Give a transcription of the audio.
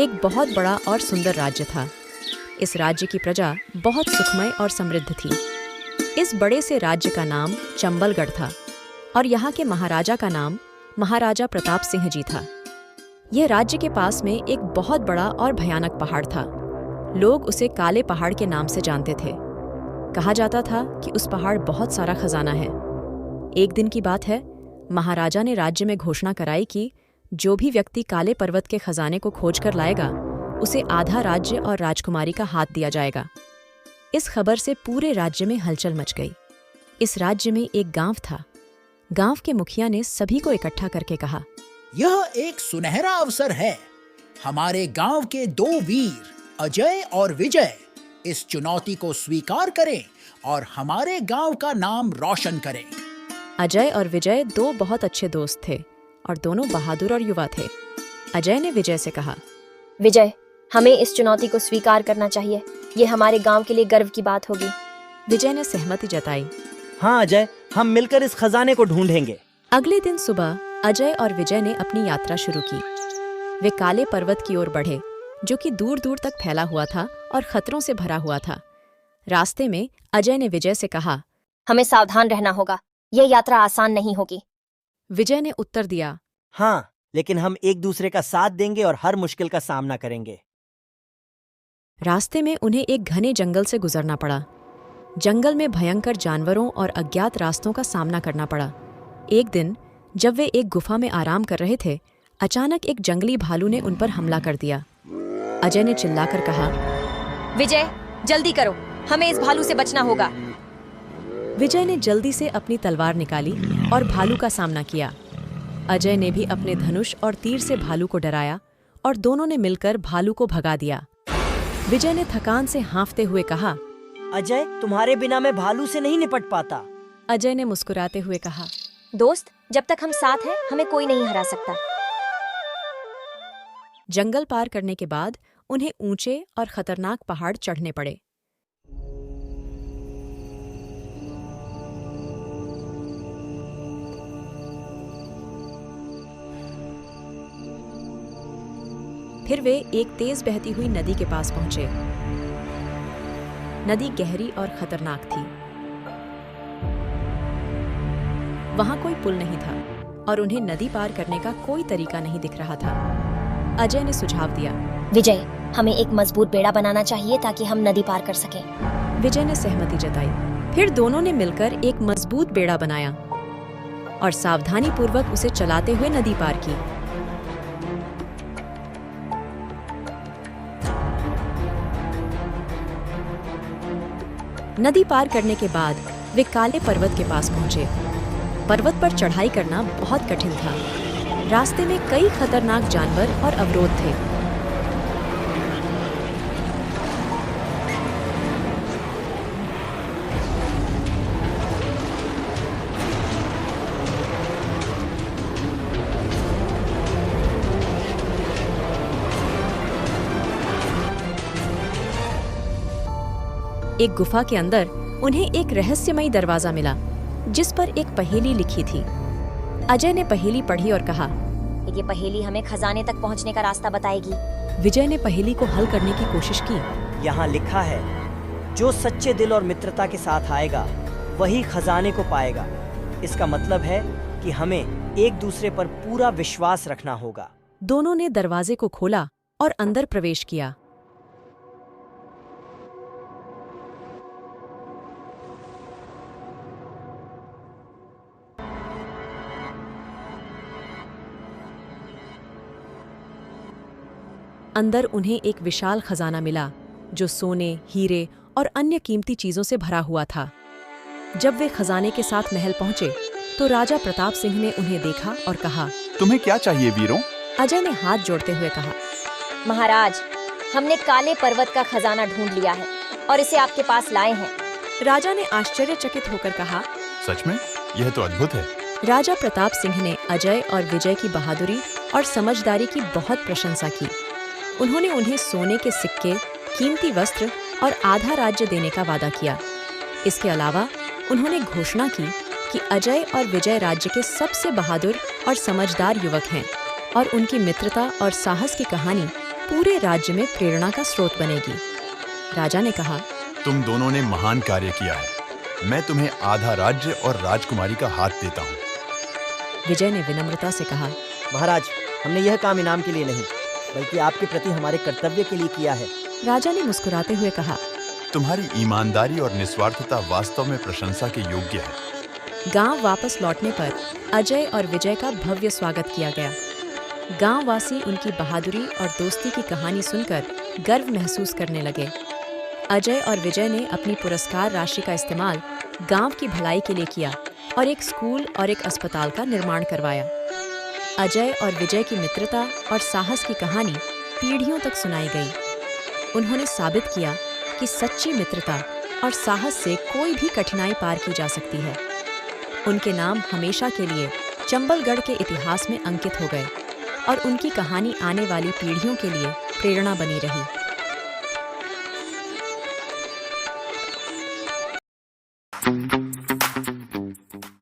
एक बहुत बड़ा और सुंदर राज्य था। इस राज्य की प्रजा बहुत सुखमय और समृद्ध थी। इस बड़े से राज्य का नाम चंबलगढ़ था और यहाँ के महाराजा का नाम महाराजा प्रताप सिंह जी था। यह राज्य के पास में एक बहुत बड़ा और भयानक पहाड़ था। लोग उसे काले पहाड़ के नाम से जानते थे। कहा जाता था कि उस पहाड़ बहुत सारा खजाना है। एक दिन की बात है, महाराजा ने राज्य में घोषणा कराई कि जो भी व्यक्ति काले पर्वत के खजाने को खोज कर लाएगा, उसे आधा राज्य और राजकुमारी का हाथ दिया जाएगा। इस खबर से पूरे राज्य में हलचल मच गई। इस राज्य में एक गांव था। गांव के मुखिया ने सभी को इकट्ठा करके कहा, यह एक सुनहरा अवसर है। हमारे गांव के 2 वीर अजय और विजय इस चुनौती को स्वीकार करें और हमारे गांव का नाम रोशन करें। अजय और विजय 2 बहुत अच्छे दोस्त थे और दोनों बहादुर और युवा थे। अजय ने विजय से कहा, विजय, हमें इस चुनौती को स्वीकार करना चाहिए। ये हमारे गांव के लिए गर्व की बात होगी। विजय ने सहमति जताई। हाँ अजय, हम मिलकर इस खजाने को ढूंढेंगे। अगले दिन सुबह अजय और विजय ने अपनी यात्रा शुरू की। वे काले पर्वत की ओर बढ़े, जो कि दूर दूर तक फैला हुआ था और खतरों से भरा हुआ था। रास्ते में अजय ने विजय से कहा, हमें सावधान रहना होगा। यह यात्रा आसान नहीं होगी। विजय ने उत्तर दिया, हाँ, लेकिन हम एक दूसरे का साथ देंगे और हर मुश्किल का सामना करेंगे। रास्ते में उन्हें एक घने जंगल से गुजरना पड़ा। जंगल में भयंकर जानवरों और अज्ञात रास्तों का सामना करना पड़ा। एक दिन जब वे एक गुफा में आराम कर रहे थे, अचानक एक जंगली भालू ने उन पर हमला कर दिया। अजय ने चिल्लाकर कहा, विजय, जल्दी करो, हमें इस भालू से बचना होगा। विजय ने जल्दी से अपनी तलवार निकाली और भालू का सामना किया। अजय ने भी अपने धनुष और तीर से भालू को डराया और दोनों ने मिलकर भालू को भगा दिया। विजय ने थकान से हाँफते हुए कहा, अजय, तुम्हारे बिना मैं भालू से नहीं निपट पाता। अजय ने मुस्कुराते हुए कहा, दोस्त, जब तक हम साथ हैं, हमें कोई नहीं हरा सकता। जंगल पार करने के बाद उन्हें ऊंचे और खतरनाक पहाड़ चढ़ने पड़े। फिर वे एक तेज बहती हुई नदी के पास पहुंचे। नदी गहरी और खतरनाक थी। वहां कोई पुल नहीं था और उन्हें नदी पार करने का कोई तरीका नहीं दिख रहा था। अजय ने सुझाव दिया, विजय, हमें एक मजबूत बेड़ा बनाना चाहिए ताकि हम नदी पार कर सकें। विजय ने सहमति जताई। फिर दोनों ने मिलकर एक मजबूत बेड़ा बनाया और सावधानीपूर्वक उसे चलाते हुए नदी पार की। नदी पार करने के बाद वे काले पर्वत के पास पहुंचे। पर्वत पर चढ़ाई करना बहुत कठिन था। रास्ते में कई खतरनाक जानवर और अवरोध थे। एक गुफा के अंदर उन्हें एक रहस्यमयी दरवाजा मिला, जिस पर एक पहेली लिखी थी। अजय ने पहेली पढ़ी और कहा, ये पहेली हमें खजाने तक पहुंचने का रास्ता बताएगी। विजय ने पहेली को हल करने की कोशिश की। यहाँ लिखा है, जो सच्चे दिल और मित्रता के साथ आएगा, वही खजाने को पाएगा। इसका मतलब है कि हमें एक दूसरे पर पूरा विश्वास रखना होगा। दोनों ने दरवाजे को खोला और अंदर प्रवेश किया। अंदर उन्हें एक विशाल खजाना मिला, जो सोने, हीरे और अन्य कीमती चीजों से भरा हुआ था। जब वे खजाने के साथ महल पहुंचे, तो राजा प्रताप सिंह ने उन्हें देखा और कहा, तुम्हें क्या चाहिए वीरों? अजय ने हाथ जोड़ते हुए कहा, महाराज, हमने काले पर्वत का खजाना ढूंढ लिया है और इसे आपके पास लाए हैं। राजा ने आश्चर्यचकित होकर कहा, सच में? यह तो अद्भुत है। राजा प्रताप सिंह ने अजय और विजय की बहादुरी और समझदारी की बहुत प्रशंसा की। उन्होंने उन्हें सोने के सिक्के, कीमती वस्त्र और आधा राज्य देने का वादा किया। इसके अलावा उन्होंने घोषणा की कि अजय और विजय राज्य के सबसे बहादुर और समझदार युवक हैं और उनकी मित्रता और साहस की कहानी पूरे राज्य में प्रेरणा का स्रोत बनेगी। राजा ने कहा, तुम दोनों ने महान कार्य किया है। मैं तुम्हें आधा राज्य और राजकुमारी का हाथ देता हूँ। विजय ने विनम्रता से कहा, महाराज, हमने यह काम इनाम के लिए नहीं, बल्कि आपके प्रति हमारे कर्तव्य के लिए किया है। राजा ने मुस्कुराते हुए कहा, तुम्हारी ईमानदारी और निस्वार्थता वास्तव में प्रशंसा के योग्य है। गांव वापस लौटने पर अजय और विजय का भव्य स्वागत किया गया। गांववासी उनकी बहादुरी और दोस्ती की कहानी सुनकर गर्व महसूस करने लगे। अजय और विजय ने अपनी पुरस्कार राशि का इस्तेमाल गांव की भलाई के लिए किया और एक स्कूल और एक अस्पताल का निर्माण करवाया। अजय और विजय की मित्रता और साहस की कहानी पीढ़ियों तक सुनाई गई। उन्होंने साबित किया कि सच्ची मित्रता और साहस से कोई भी कठिनाई पार की जा सकती है। उनके नाम हमेशा के लिए चंबलगढ़ के इतिहास में अंकित हो गए और उनकी कहानी आने वाली पीढ़ियों के लिए प्रेरणा बनी रही।